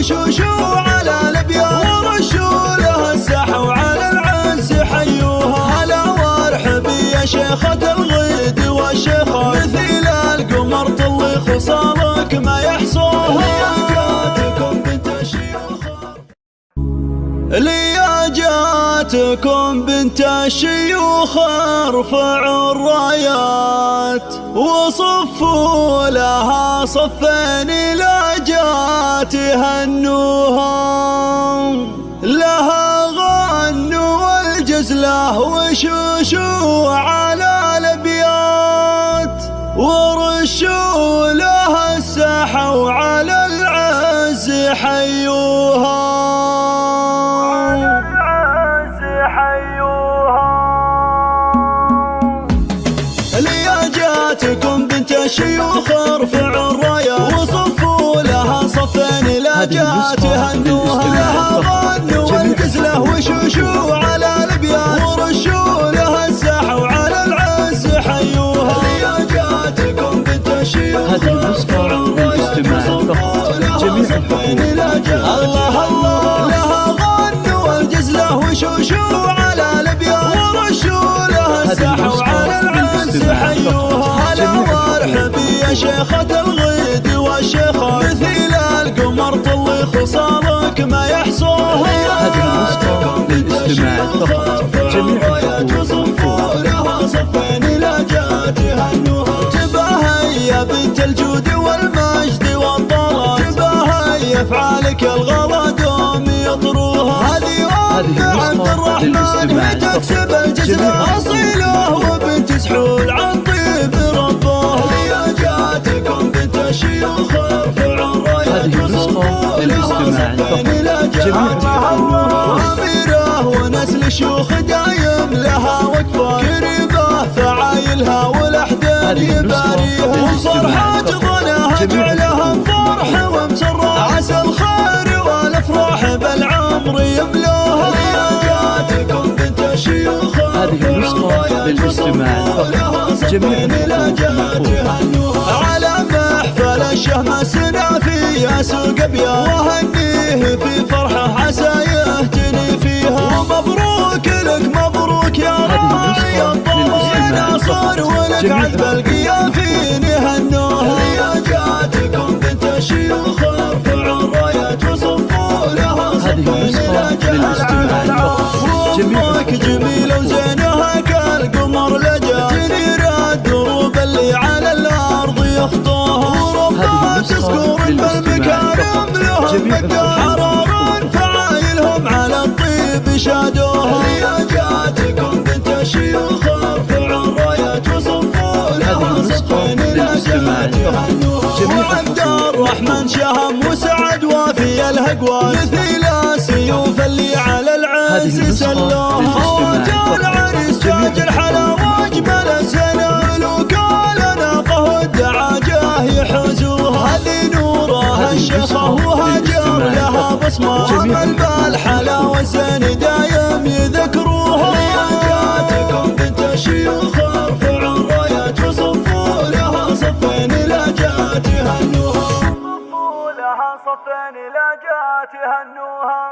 وشوشوا على الابيات ورشوا لها الساحة وعلى العز حيوها. هلا وارحب يا شيخة الغيد والشيخة مثيل القمر طلي خصالك ما يحصوها. لياجاتكم بنت الشيوخ لياجاتكم بنت الشيوخ ارفعوا الرايات وصفوا لها صفين لاجات هنوها. لها غنوا والجزله وشوشوا على الابيات ورشوا لها الساحه وعلى العز حيوها. لياجاتكم بنت الشيوخ ارفعوا الراية وصفوا لها صفين لاجات هنوها. لها غنوا والجزله وشوشوا على الابيات ورشوا لها الساحه وعلى العز حيوها. لياجاتكم بنت الشيوخ ارفعوا الراية وصفوا لها صفين لاجات. الله الله. لها غنوا والجزله وشوشوا على الابيات ورشوا لها الساحه وعلى العز حيوها. هلا وارحب يا شيخة الغيد والشيخة مثيل القمر طلي خصالك ما يحصوها. لياجاتكم بنت الشيوخ ارفعوا الرايات وصفوا لها صفين لاجات هنوها. تباهي يا بنت الجود والمجد والطلب تباهي افعالك الغلا دوم يطروها. هذه ام عبد الرحمن في تكسب الجزله اصيله وبنت سحول عن طيب ربها. لياجاتكم بنت الشيوخ ارفعوا الرايات وصفوا لها صفين لاجات هنوها. اميره ونسل شيوخ دايم لها وقفه كريمه فعايلها والاحداث يباريها. وفرحات ظنها جعلهم فرحه ومسره عسى الخير والافراح بالعمر يملوها. لياجاتكم بنت الشيوخ ارفعوا الرايات وصفوا لها صفين لاجات هنوها. على محفل الشهم سنافي سوق ابيات وهنيه في فرحه عسى يهتني فيها. ومبروك لك مبروك يا راعي الطول ناصر ولك عذب القيافين هنوها. لياجاتكم بنت الشيوخ ارفعوا الرايات وصفوا لها صفين لاجات هنوها. وامك جميله وزينها كالقمر لجا تنير الدروب اللي على الارض يخطوها. وربما تسكر بالمكارم لهم مقدار حرار فعايلهم على الطيب شادوها. لياجاتكم بنت الشيوخ ارفعوا الرايات وصفوا لها صفين لاجات هنوها. وعبد الرحمن شهم وسعد وفي الهقوى مثيل السيوف اللي على العز سلوها. خوات العريس تاج الحلا واجمل السنابل وكال ناقه والدعاجه يحوزوها. هذه نوره الشيخه وهاجر لها بصمه عمل بالحلا والزين دايم يذكروها. لياجاتكم بنت الشيوخ ارفعوا الرايات وصفوا لها صفين لاجات هنوها. صفوا لها صفين لاجات هنوها.